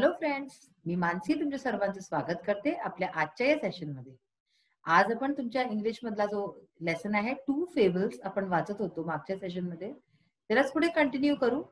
Hello friends, मी मानसी तुमच्या सर्वांचं स्वागत करते आपल्या आजच्या या सेशनमध्ये. आज आपण तुमच्या इंग्लिश मधला जो लेसन आहे टू फेबल्स आपण वाचत होतो मागच्या सेशनमध्ये, त्यालाच पुढे कंटिन्यू करू.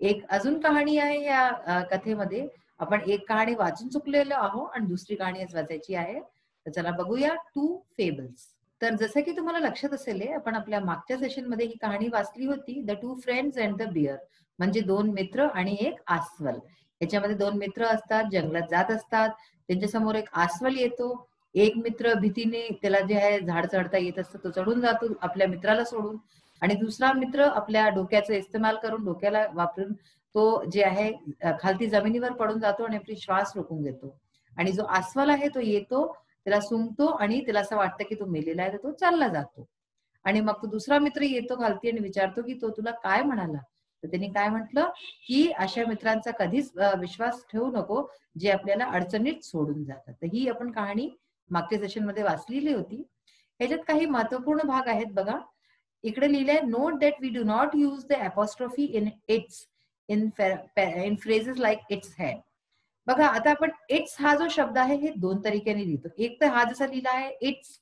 एक अजून कहाणी आहे या कथेमध्ये. आपण एक कहाणी वाचून चुकलेलो आहोत आणि दुसरी कहाणी आज वाचायची आहे. तर चला बघूया टू फेबल्स. तर जसं की तुम्हाला लक्षात असेल, आपण आपल्या मागच्या सेशनमध्ये ही कहाणी वाचली होती, the two friends and the bear. म्हणजे दोन मित्र आणि एक अस्वल. याच्यामध्ये दोन मित्र असतात, जंगलात जात असतात. त्यांच्या समोर एक अस्वल येतो. एक मित्र भीतीने त्याला जे आहे झाड चढता येत असतं तो चढून जातो आपल्या मित्राला सोडून, आणि दुसरा मित्र आपल्या डोक्याचा इस्तेमाल करून, डोक्याला वापरून तो जे आहे खालती जमिनीवर पडून जातो आणि आपली श्वास रोखून घेतो. आणि जो अस्वल आहे तो येतो, त्याला सुंगतो आणि त्याला असं वाटतं की तो मेलेला आहे, तर तो चालला जातो. आणि मग तो दुसरा मित्र येतो खालती आणि विचारतो की तो तुला काय म्हणाला. तर त्यांनी काय म्हटलं की अशा मित्रांचा कधीच विश्वास ठेवू नको जे आपल्याला अडचणीत सोडून जातात. तर ही आपण कहाणी मागच्या सेशन मध्ये वाचलेली होती. ह्याच्यात काही महत्वपूर्ण भाग आहेत बघा. इकडे लिहिलंय, note that we do not use the apostrophe in its in phrases like it's had. बघा आता आपण इट्स हा जो शब्द आहे हे दोन तरीक्याने लिहितो. एक तर हा जसा लिहिला आहे इट्स,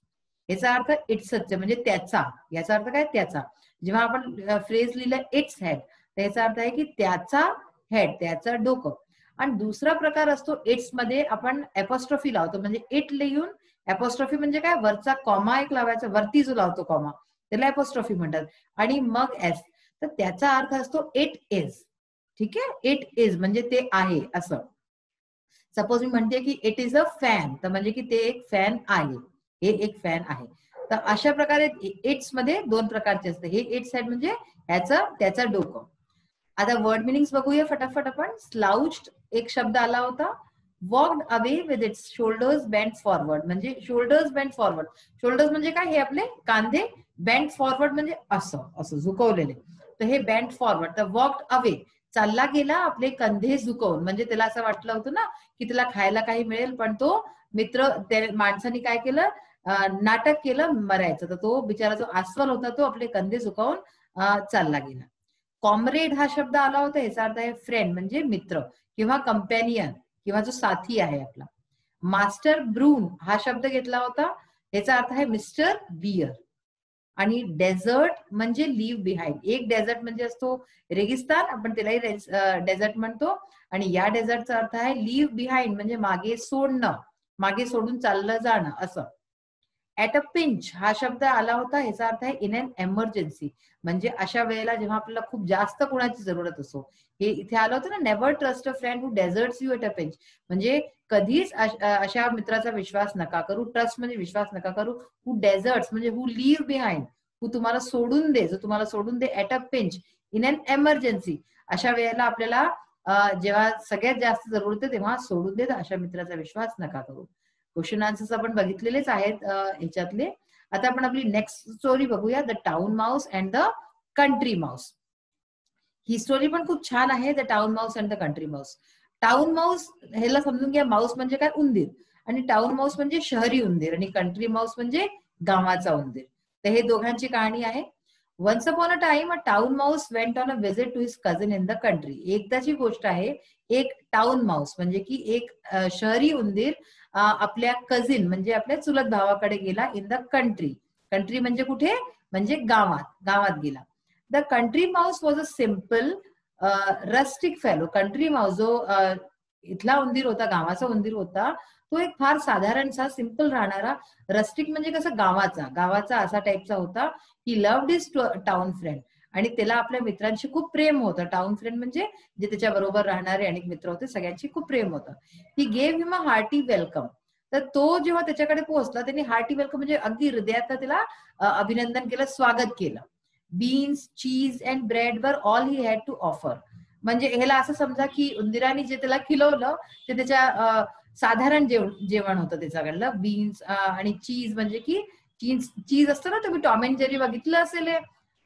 याचा अर्थ इट्सच म्हणजे त्याचा, याचा अर्थ काय त्याचा. जेव्हा आपण फ्रेज लिहिलं इट्स हेड, त्याचा अर्थ आहे की त्याचा हेड, त्याचा डोकं. आणि दुसरा प्रकार असतो इट्स मध्ये आपण अपॉस्ट्रॉफी लावतो, म्हणजे इट लिहून अपॉस्ट्रॉफी म्हणजे काय, वरचा कॉमा एक लावायचा, वरती जो लावतो कॉमा त्याला अपॉस्ट्रॉफी म्हणतात. आणि मग एस, तर त्याचा अर्थ असतो इट इज. ठीक आहे, इट इज म्हणजे ते आहे असं. सपोज मी म्हणते की इट इज अ फॅन, तर म्हणजे की ते एक फॅन आहे, हे एक फॅन आहे. तर अशा प्रकारे इट्स मध्ये दोन प्रकारचे असते. हे इट्स हेड म्हणजे ह्याचं त्याचा डोकं. आता वर्ड मिनिंग्स बघूया फटाफट आपण. स्लाउच्ड एक शब्द आला होता. Walked away with its shoulders bent forward, म्हणजे शोल्डर्स बेंट फॉरवर्ड. शोल्डर्स म्हणजे काय, हे आपले कांदे. बेंट फॉरवर्ड म्हणजे असं असं झुकवलेले, तर हे बेंट फॉरवर्ड. तर वॉक्ड अवे चालला गेला आपले कंधे झुकवून, म्हणजे त्याला असं वाटलं होतं ना की त्याला खायला काही मिळेल, पण तो मित्र त्या माणसाने काय केलं, नाटक केलं मरायचं. तर तो बिचारा जो अस्वल होता तो आपले कंधे झुकावून चालला गेला. कॉम्रेड हा शब्द आला होता, याचा अर्थ आहे फ्रेंड म्हणजे मित्र किंवा कंपॅनियन किंवा जो साथी आहे आपला. मास्टर ब्रून हा शब्द घेतला होता, याचा अर्थ आहे मिस्टर बियर. आणि डेझर्ट म्हणजे लिव्ह बिहाइंड. एक डेझर्ट म्हणजे असतो रेगिस्तान, आपण त्यालाही डेझर्ट म्हणतो. आणि या डेझर्टचा अर्थ आहे लिव्ह बिहाइंड म्हणजे मागे सोडणं, मागे सोडून चाललं जाणं असं. ऍट अ पिंच हा शब्द आला होता, याचा अर्थ आहे इन अन एमर्जन्सी, म्हणजे अशा वेळेला जेव्हा आपल्याला खूप जास्त कोणाची जरूरत असो. हे इथे आलं होतं ना, never trust a friend who desserts you at a pinch, म्हणजे कधीच अशा मित्राचा विश्वास नका करू. ट्रस्ट म्हणजे विश्वास नका करू. हू डेझर्ट्स म्हणजे हू लिव्ह बिहाइंड, हू तुम्हाला सोडून दे, जो तुम्हाला सोडून दे. At a pinch in an emergency, अशा वेळेला आपल्याला जेव्हा सगळ्यात जास्त जरूरत आहे तेव्हा सोडून देत, अशा मित्राचा विश्वास नका करू. क्वेश्चन आन्सर्स आपण बघितलेलेच आहेत ह्याच्यातले. आता आपण आपली नेक्स्ट स्टोरी बघूया, the town Mouse and the country Mouse. He story पण खूप छान आहे, the town Mouse and the country Mouse. Town Mouse ह्याला समजून घ्या, माऊस म्हणजे काय, उंदीर. आणि टाउन माऊस म्हणजे शहरी उंदीर, आणि कंट्री माऊस म्हणजे गावाचा उंदीर. तर हे दोघांची कहाणी आहे. Once upon a time a town mouse went on a visit to his cousin in the country. एकदाची गोष्ट आहे, एक टाउन माऊस म्हणजे की एक शहरी उंदीर आपल्या कझिन म्हणजे आपल्या चुलत भावाकडे गेला इन द कंट्री. कंट्री म्हणजे कुठे, म्हणजे गावात, गावात गेला. The country Mouse was a simple rustic fellow. Country Mouse जो इथला उंदीर होता, गावाचा उंदीर होता, तो एक फार साधारणसा सिंपल राहणारा, रस्टिक म्हणजे कसं गावाचा, गावाचा असा टाईपचा होता. He loved his town friend, आणि त्याला आपल्या मित्रांशी खूप प्रेम होतं. टाउन फ्रेंड म्हणजे जे त्याच्या बरोबर राहणारे अनेक मित्र होते, सगळ्यांशी खूप प्रेम होतं. He gave him a hearty welcome. तर तो जेव्हा त्याच्याकडे पोहोचला, त्यांनी हार्टी वेलकम म्हणजे अगदी हृदयात त्याला अभिनंदन केलं, स्वागत केलं. Beans, cheese and bread were all he had to offer. म्हणजे ह्याला असं समजा की उंदिराने जे त्याला खिलवलं ते त्याच्या साधारण जेवण होतं त्याच्याकडलं. बीन्स आणि चीज म्हणजे की चीज असतं ना, तुम्ही टॉम अँड जेरी बघितलं असेल,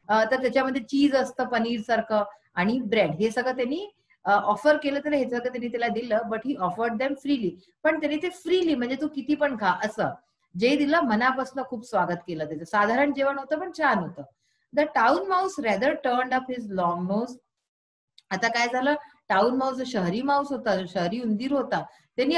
तर त्याच्यामध्ये चीज असतं पनीर सारखं, आणि ब्रेड, हे सगळं त्यांनी ऑफर केलं. तर हे सगळं त्यांनी त्याला दिलं. But he offered them freely, पण त्यांनी ते फ्रीली म्हणजे तू किती पण खा असं जे दिलं, मनापासून खूप स्वागत केलं त्याचं. साधारण जेवण होतं पण छान होतं. The town mouse rather turned up his long nose. आता काय झालं, टाउन माऊस जो शहरी माऊस होता, जो शहरी उंदीर होता, त्यांनी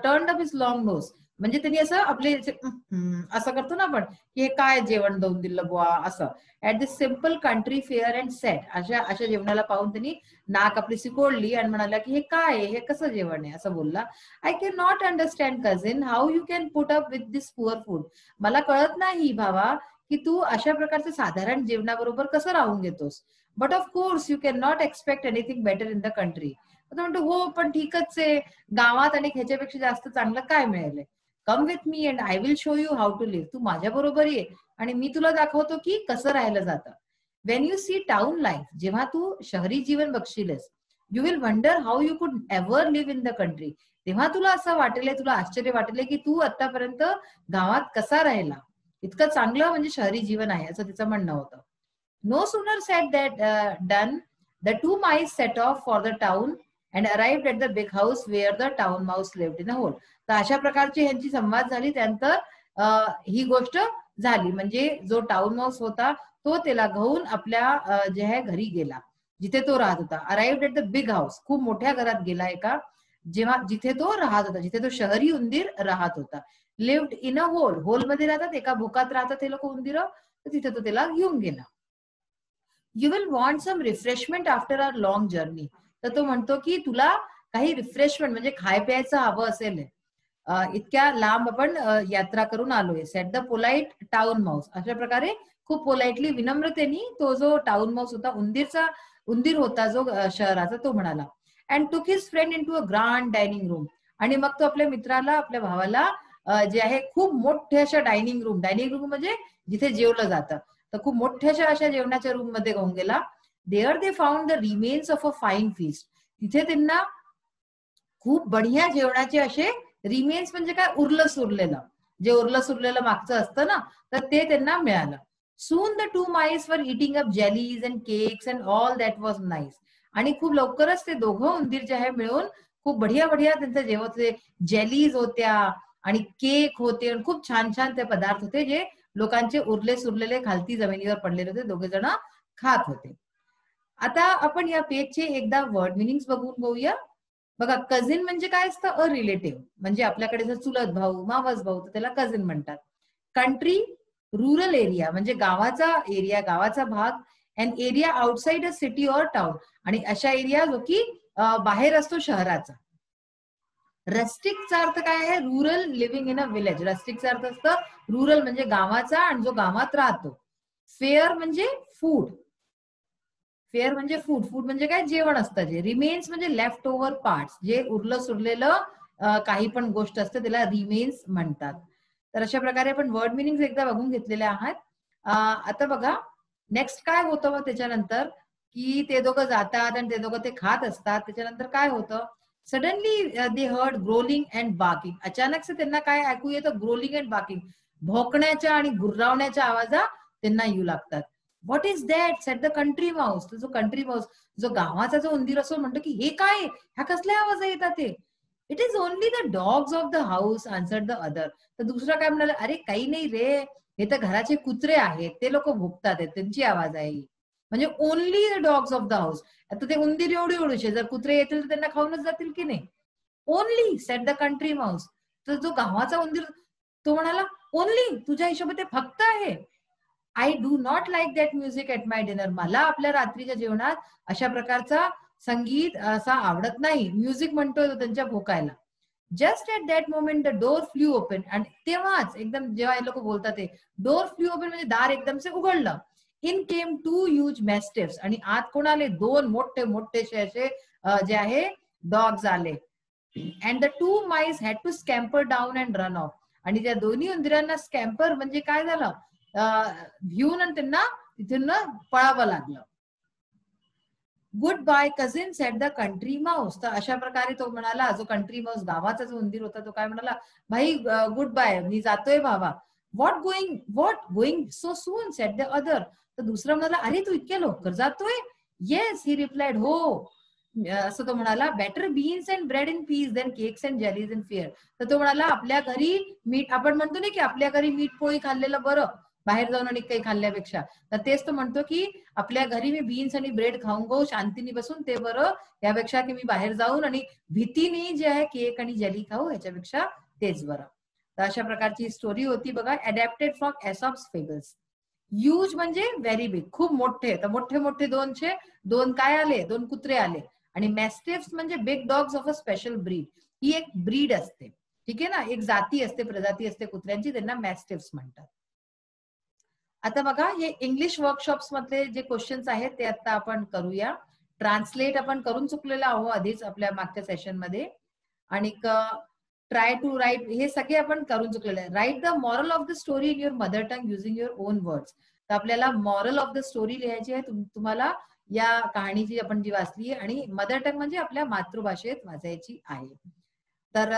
turn up his long nose, म्हणजे त्यांनी असं आपले असं करतो ना आपण की हे काय जेवण देऊन दिलं बुवा असं. At this simple country fair and set, अशा अशा जेवणाला पाहून त्यांनी नाक आपली सिकोडली आणि म्हणाला की हे काय आहे, हे कसं जेवण आहे, असं बोलला. I can not understand cousin how you can put up with this poor food. मला कळत नाही भावा की तू अशा प्रकारचं साधारण जेवणाबरोबर कसं राहून घेतोस. But of course you can not expect anything better in the country. म्हणतो हो पण ठीकच आहे, गावात आणि ह्याच्यापेक्षा जास्त चांगलं काय मिळेल. Come with me and I will show you how to live. तू माझ्या बरोबर ये आणि मी तुला दाखवतो की कसं राहायला जातं. When you see town life, जेव्हा तू शहरी जीवन बघशीलस, you will wonder how you could ever live in the country. तेव्हा तुला असं वाटेल, तुला आश्चर्य वाटेल की तू आतापर्यंत गावात कसा राहिला. इतकं चांगलं म्हणजे शहरी जीवन आहे असं तिचं म्हणणं होतं. No sooner said that done, the two mice set off for the town and arrived at the big house where the town mouse lived in a hole. तर अशा प्रकारची ह्यांची संवाद झाली, त्यानंतर ही गोष्ट झाली. म्हणजे जो टाउन माऊस होता तो त्याला घेऊन आपल्या जे आहे घरी गेला, जिथे तो राहत होता. Arrived at the big house, खूप मोठ्या घरात गेला एका, जेव्हा जिथे तो राहत होता, जिथे तो शहरी उंदीर राहत होता. Lived in a hole, hole मध्ये राहतात, एका भोकात राहतात हे लोक उंदीर, तर तिथे तो त्याला घेऊन गेला. You will want some refreshment after a long journey. तर तो म्हणतो की तुला काही रिफ्रेशमेंट म्हणजे खाय प्यायचं हवं असेल, इतक्या लांब आपण यात्रा करून आलोय. Set the polite town Mouse. अशा प्रकारे खूप पोलाइटली, विनम्रतेने तो जो टाउन माऊस होता, उंदीर होता जो शहराचा, तो म्हणाला. And took his friend into a grand dining room. आणि मग तो आपल्या मित्राला, आपल्या भावाला जे आहे खूप मोठ्याशा डायनिंग रूम म्हणजे जिथे जेवलं जातं, तर खूप मोठ्याशा अशा जेवणाच्या रूम मध्ये घेऊन गेला. There they found the remains of a fine feast. तिथे त्यांना खूप बढिया जेवणाचे असे रिमेन्स म्हणजे काय, उरलं सुरलेलं, जे उरलं सुरलेलं मागचं असतं ना, तर ते त्यांना मिळालं. सून द टू माईस वर eating up jellies and cakes and all that was nice. आणि खूप लवकरच ते दोघं उंदीर जे आहे मिळून खूप बढिया बढिया त्यांचं जेवण होते. जेलीज होत्या आणि केक होते आणि खूप छान छान ते पदार्थ होते, जे लोकांचे उरले सुरलेले खालती जमिनीवर पडलेले होते, दोघे जण खात होते. आता आपण या पेजचे एकदा वर्ड मिनिंग्स बघूया. बघा, कझिन म्हणजे काय असतं, अ रिलेटिव्ह, म्हणजे आपल्याकडे जर चुलत भाऊ, मावस भाऊ, तर त्याला कझिन म्हणतात. कंट्री, रुरल एरिया म्हणजे गावाचा एरिया, गावाचा भाग. And area outside a city or town, आणि अशा एरिया जो की बाहेर असतो शहराचा. रस्टिकचा अर्थ काय आहे, rural living in a village. रस्टिकचा अर्थ असतं रुरल म्हणजे गावाचा आणि जो गावात राहतो. फेअर म्हणजे फूड, फेअर म्हणजे फूड, फूड म्हणजे काय, जेवण असतं जे. रिमेन्स म्हणजे लेफ्ट ओव्हर पार्ट्स, जे उरलं सुरलेलं काही पण गोष्ट असते त्याला रिमेन्स म्हणतात. तर अशा प्रकारे आपण वर्ड मिनिंग एकदा बघून घेतलेले आहात. आता बघा नेक्स्ट काय होतं मग त्याच्यानंतर, की ते दोघं जातात आणि ते दोघं ते खात असतात. त्याच्यानंतर काय होतं, suddenly they heard gruelling and barking. अचानक से त्यांना काय ऐकू येतं, ग्रोलिंग अँड बार्किंग, भोकण्याच्या आणि गुर्रावण्याच्या आवाजा त्यांना येऊ लागतात. What is that, set the country Mouse. जो कंट्री माऊस, जो गावाचा जो उंदीर असतो, म्हणतो की हे काय, ह्या कसल्या आवाज येतात ते. It is only the dogs of the house, answered the other. तर दुसरा काय म्हणाला, अरे काही नाही रे, हे तर घराचे कुत्रे आहेत, ते लोक भुकतात, त्यांची आवाज आहे. म्हणजे only the dogs of the house. आता ते उंदीर एवढी एवढीचे, जर कुत्रे येतील तर त्यांना खाऊनच जातील की नाही. Only set the country mouse. तर जो गावाचा उंदीर, तो म्हणाला ओनली, तुझ्या हिशोबात ते फक्त आहे. I do not like that music at my dinner. मला आपल्या रात्रीच्या जेवणात अशा प्रकारचा संगीत असा आवडत नाही. म्युझिक म्हणतोय तो त्यांच्या भोकायला. Just at that moment the door flew open. आणि तेव्हाच एकदम जेव्हा हे लोक बोलतात, ते डोर फ्ल्यू ओपन म्हणजे दार एकदम से उघडलं. In came two huge mastiffs. आणि आत कोण आले, दोन मोठे मोठेसे असे जे आहे डॉग्स आले. And the two mice had to scamper down and run off. आणि त्या दोन्ही उंदरांना स्कॅम्पर म्हणजे काय झालं, भिवून आणि त्यांना तिथून पळावं लागलं. Goodbye cousin said the country mouse. तर अशा प्रकारे तो म्हणाला, जो कंट्री माऊस गावाचा जो उंदीर होता, तो काय म्हणाला, भाई गुड बाय, मी जातोय भावा. What going so soon set the other. तर दुसरा म्हणाला, अरे तू इतक्या लवकर जातोय. येस ही रिप्लाइड, हो. असं तो म्हणाला, better beans and bread in peace than cakes and jellies in fear. तर तो म्हणाला, आपल्या घरी मीठ, आपण म्हणतो ना की आपल्या घरी मीठ पोळी खाल्लेलं बरं, बाहेर जाऊन आणि काही खाल्ल्यापेक्षा. तर तेच तो म्हणतो की आपल्या घरी मी बीन्स आणि ब्रेड खाऊन गो शांतीने बसून ते बरं, यापेक्षा की मी बाहेर जाऊन आणि भीतीने जे आहे केक आणि जेली खाऊ, ह्याच्यापेक्षा तेच बरं. तर अशा प्रकारची स्टोरी होती बघा, अडॅप्टेड फ्रॉम एसॉप्स फेबल्स. ह्यूज म्हणजे व्हेरी बिग, खूप मोठे. तर मोठे मोठे दोन काय आले, 2 कुत्रे आले. आणि मॅस्टिफ्स म्हणजे big dogs of a special breed. ही एक ब्रीड असते, ठीक आहे ना, एक जाती असते, प्रजाती असते कुत्र्यांची, त्यांना मॅस्टिफ्स म्हणतात. आता बघा, हे इंग्लिश वर्कशॉप्स मधले जे क्वेश्चन्स आहेत ते आता आपण करूया. ट्रान्सलेट आपण करून चुकलेलो आहोत आधीच आपल्या मागच्या सेशन मध्ये. आणि ट्राय टू राईट, हे सगळे आपण करून चुकलेले आहे. Write the moral of the story in your mother tongue using your on words. तर आपल्याला मॉरल ऑफ द स्टोरी लिहायची आहे तुम्हाला, या कहाणीची आपण जी वाचली आणि मदर टंग म्हणजे आपल्या मातृभाषेत वाचायची आहे. तर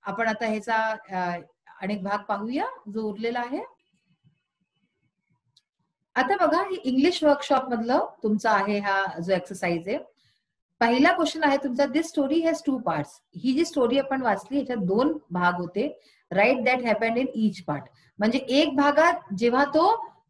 आपण आता ह्याचा अनेक भाग पाहूया जो उरलेला आहे. आता बघा, हे इंग्लिश वर्कशॉप मधलं तुमचा आहे हा जो एक्सरसाइज आहे. पहिला क्वेश्चन आहे तुमचा, दिस स्टोरी हॅज 2 पार्ट्स. ही जी स्टोरी आपण वाचली ह्याच्यात 2 भाग होते. Write that happened in each part. म्हणजे एक भागात जेव्हा तो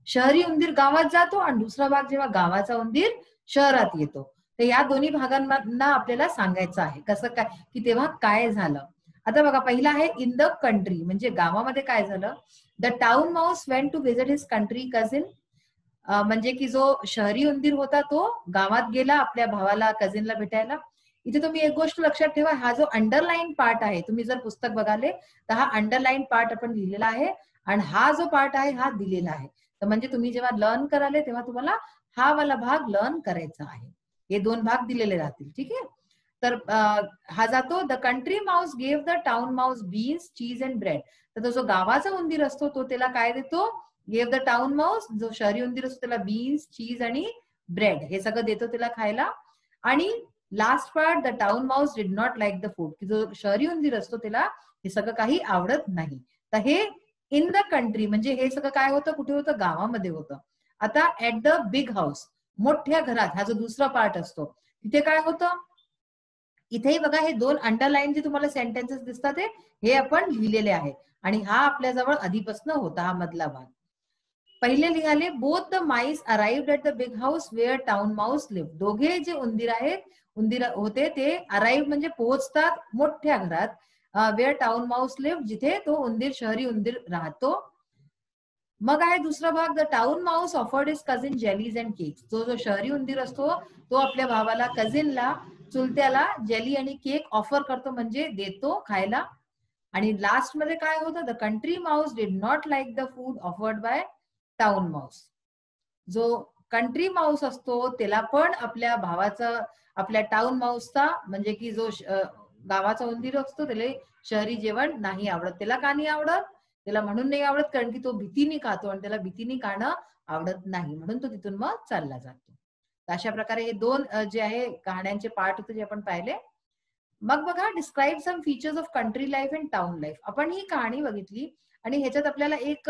शहरी उंदीर गावात जातो आणि दुसरा भाग जेव्हा गावाचा उंदीर शहरात येतो. तर या दोन्ही भागांना आपल्याला सांगायचं आहे कसं काय, की तेव्हा काय झालं. आता बघा, पहिला आहे इन द कंट्री, म्हणजे गावामध्ये काय झालं. The town mouse went to visit his country cousin. म्हणजे की जो शहरी उंदीर होता तो गावात गेला आपल्या भावाला, कझिनला भेटायला. इथे तुम्ही एक गोष्ट लक्षात ठेवा, हा जो अंडरलाईन पार्ट आहे, तुम्ही जर पुस्तक बघाले तर हा अंडरलाईन पार्ट आपण लिहिलेला आहे आणि हा जो पार्ट आहे हा दिलेला आहे. तर म्हणजे तुम्ही जेव्हा लर्न कराले तेव्हा तुम्हाला हा वाला भाग लर्न करायचा आहे. हे 2 भाग दिलेले राहतील, ठीक आहे. तर हा जातो, the country Mouse gave the town Mouse beans, cheese and bread. तर तो जो गावाचा उंदीर असतो तो त्याला काय देतो, गेव द टाउन माऊस, जो शहरी उंदीर असतो त्याला बीन्स, चीज आणि ब्रेड हे सगळं देतो त्याला खायला. आणि last part, the town Mouse did not like the food, की जो शहरी उंदीर असतो त्याला हे सगळं काही आवडत नाही. तर हे इन द कंट्री म्हणजे हे सगळं काय होतं, कुठे होतं, गावामध्ये होतं. आता ऍट द बिग हाऊस, मोठ्या घरात, हा जो दुसरा पार्ट असतो तिथे काय होतं. इथेही बघा, हे 2 अंडरलाईन जे तुम्हाला सेंटेन्सेस दिसतात हे आपण लिहिलेले आहेत आणि हा आपल्याजवळ आधीपासून होता हा मधला भाग. पहिले लिहाले, both the mice arrived at the big house where town mouse live. दोघे जे उंदीर आहेत, उंदीर होते ते अराइव्ह म्हणजे पोहोचतात मोठ्या घरात, वेअर टाउन माऊस लिव्ह, जिथे तो उंदीर शहरी उंदीर राहतो. मग आहे दुसरा भाग, the town Mouse offered is cousin jellies and cakes. जो जो शहरी उंदीर असतो तो आपल्या भावाला, कझिनला, चुलत्याला जेली आणि केक ऑफर करतो, म्हणजे देतो खायला. आणि लास्ट मध्ये काय होतं, the country Mouse did not like the food offered by town Mouse. जो कंट्री माऊस असतो त्याला पण आपल्या भावाचा, आपल्या टाउन माऊसचा म्हणजे की जो गावाचा उंदीर असतो त्याला शहरी जेवण नाही आवडत. त्याला का नाही आवडत, त्याला म्हणून नाही आवडत कारण की तो भीतीने खातो आणि त्याला भीतीने खाणं आवडत नाही, म्हणून तो तिथून मग चालला जातो. अशा प्रकारे हे 2 जे आहे कहाण्यांचे पार्ट होते जे आपण पाहिले. मग बघा, describe some features of country life and town life. आपण ही कहाणी बघितली आणि ह्याच्यात आपल्याला एक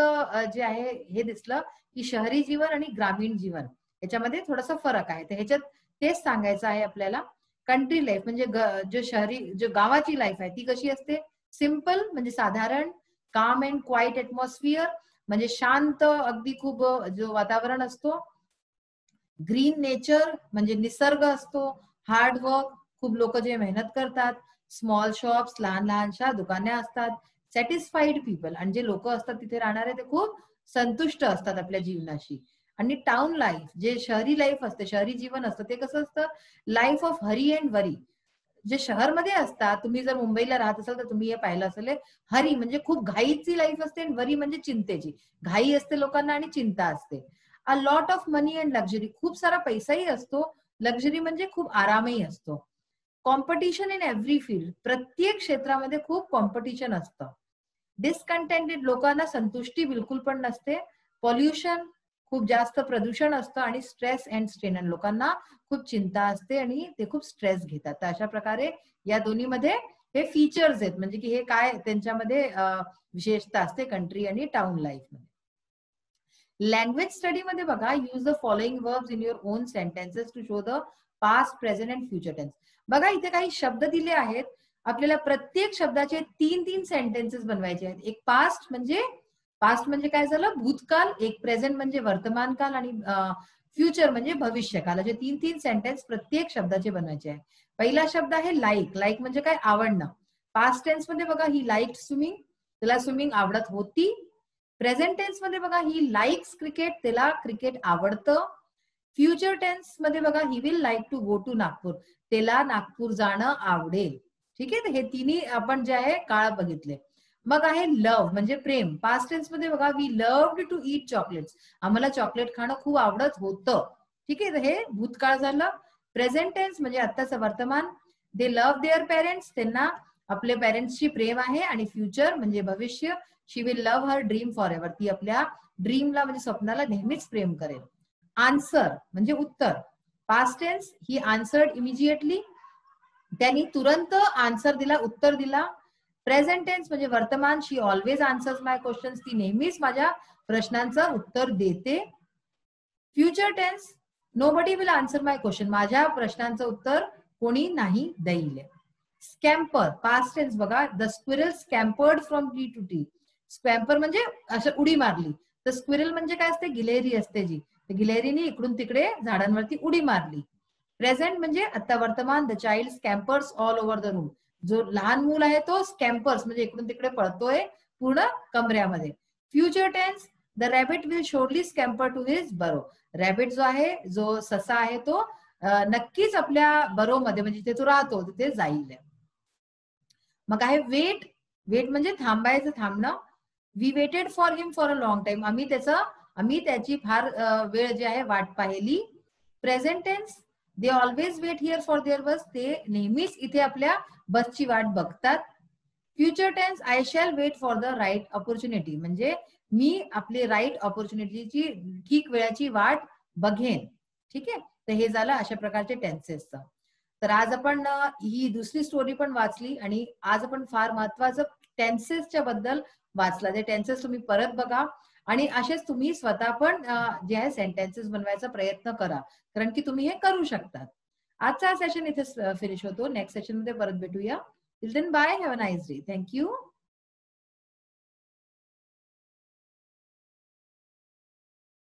जे आहे हे दिसलं की शहरी जीवन आणि ग्रामीण जीवन याच्यामध्ये थोडासा फरक आहे. तर ह्याच्यात तेच सांगायचं आहे आपल्याला. कंट्री लाईफ म्हणजे जो शहरी, जो गावाची लाईफ आहे ती कशी असते, सिम्पल म्हणजे साधारण, काम अँड क्वाईट एटमॉस्फिअर म्हणजे शांत अगदी खूप जो वातावरण असतो, ग्रीन नेचर म्हणजे निसर्ग असतो, हार्ड वर्क खूप लोक जे मेहनत करतात, स्मॉल शॉप्स लहान लहानशा दुकाने असतात, सॅटिस्फाईड पीपल आणि जे लोक असतात तिथे राहणारे ते खूप संतुष्ट असतात आपल्या जीवनाशी. आणि टाउन लाईफ जे शहरी लाईफ असते, शहरी जीवन असतं ते कसं असतं, लाईफ ऑफ हरी अँड वरी. जे शहरमध्ये असतात, तुम्ही जर मुंबईला राहत असाल तर तुम्ही हे पाहिलं असेल, हरी म्हणजे खूप घाईची लाईफ असते आणि वरी म्हणजे चिंतेची, घाई असते लोकांना आणि चिंता असते. A lot of money and luxury, खूप सारा पैसाही असतो, लक्झरी म्हणजे खूप आरामही असतो. कॉम्पिटिशन इन एव्हरी फील्ड, प्रत्येक क्षेत्रामध्ये खूप कॉम्पिटिशन असतं. डिस्कंटेंटेड, लोकांना संतुष्टी बिलकुल पण नसते. पॉल्युशन, खूप जास्त प्रदूषण असतं. आणि स्ट्रेस अँड स्ट्रेन, लोकांना खूप चिंता असते आणि ते खूप स्ट्रेस घेतात. तर अशा प्रकारे या दोन्हीमध्ये हे फीचर्स आहेत, म्हणजे की हे काय त्यांच्यामध्ये विशेषता असते कंट्री आणि टाउन लाईफ मध्ये. लँग्वेज स्टडी मध्ये बघा, use the following verbs in your own sentences to show the past, present and future tense. बघा, इथे काही शब्द दिले आहेत, आपल्याला प्रत्येक शब्दाचे 3-3 सेंटेन्सेस बनवायचे आहेत. एक पास्ट म्हणजे पास्ट म्हणजे काय झालं, भूतकाल, एक प्रेझेंट म्हणजे वर्तमान काल आणि फ्युचर म्हणजे भविष्यकाल. असे 3-3 सेंटेन्स प्रत्येक शब्दाचे बनवायचे आहे. पहिला शब्द आहे लाईक. लाईक म्हणजे काय, आवडणं. पास्ट टेन्स मध्ये बघा, ही लाईक स्विमिंग, तिला स्विमिंग आवडत होती. प्रेझेंट टेन्स मध्ये बघा, ही लाईक्स क्रिकेट, तिला क्रिकेट आवडतं. फ्युचर टेन्स मध्ये बघा, she will like to go to Nagpur, तिला नागपूर जाणं आवडेल. ठीक आहे, हे तिन्ही आपण जे आहे काळ बघितले. मग आहे लव्ह म्हणजे प्रेम. पास्ट टेन्स मध्ये बघा, we loved to eat chocolates, आम्हाला चॉकलेट खाणं खूप आवडत होतं. ठीक आहे, हे भूतकाळ झालं. प्रेझेंट टेन्स म्हणजे आत्ताचं वर्तमान, दे लव्ह देअर पेरेंट्स, त्यांना आपल्या पेरेंट्सची प्रेम आहे. आणि फ्युचर म्हणजे भविष्य, she will love her dream forever, ती आपल्या ड्रीमला म्हणजे स्वप्नाला नेहमीच प्रेम करेल. आन्सर म्हणजे उत्तर. पास्ट टेन्स, ही आन्सर्ड इमिजिएटली, त्यांनी तुरंत आन्सर दिला, उत्तर दिला. प्रेझेंट टेन्स म्हणजे वर्तमान, she always answers my questions, ती नेहमीच माझ्या प्रश्नांचं उत्तर देते. Future tense, nobody will answer my question, माझ्या प्रश्नांचं उत्तर कोणी नाही देईल. स्कॅम्पर, पास्ट टेन्स बघा, the squirrel scampered from tree to tree. Scamper म्हणजे असं उडी मारली. तर स्क्विरल म्हणजे काय असते, गिलेरी असते जी, गिलेरीने इकडून तिकडे झाडांवरती उडी मारली. प्रेझेंट म्हणजे आता वर्तमान, the child scampers all over the room, जो लहान मूल आहे तो स्कॅम्पर्स म्हणजे इकडून तिकडे पळतोय पूर्ण कमऱ्यामध्ये. Future tense, the rabbit will surely scamper to his burrow, rabbit जो आहे, जो ससा आहे तो नक्कीच आपल्या बरो मध्ये म्हणजे जिथे तो राहतो तिथे जाईल. मग आहे वेट. वेट म्हणजे थांबायचं, थांबणं. We waited for him for a long time, आम्ही त्याची फार वेळ जी आहे वाट पाहिली. Present tense, they always wait here for their bus, ते नेहमीच इथे आपल्या बसची वाट बघतात. Future tense, I shall wait for the right opportunity, म्हणजे मी आपली राईट ऑपॉर्च्युनिटीची, ठीक वेळाची वाट बघेन. ठीक आहे, तर हे झालं अशा प्रकारचे टेन्सेसचं. तर आज आपण ही दुसरी स्टोरी पण वाचली आणि आज आपण फार महत्वाचं टेन्सेसच्या बद्दल वाचला. ते टेन्सेस तुम्ही परत बघा आणि असेच तुम्ही स्वतः पण जे आहे सेंटेन्सेस बनवायचा प्रयत्न करा, कारण की तुम्ही हे करू शकतात. आजचा सेशन इथे फिनिश होतो. नेक्स्ट सेशन मध्ये परत भेटूया. Till then bye, have a nice day. Thank you.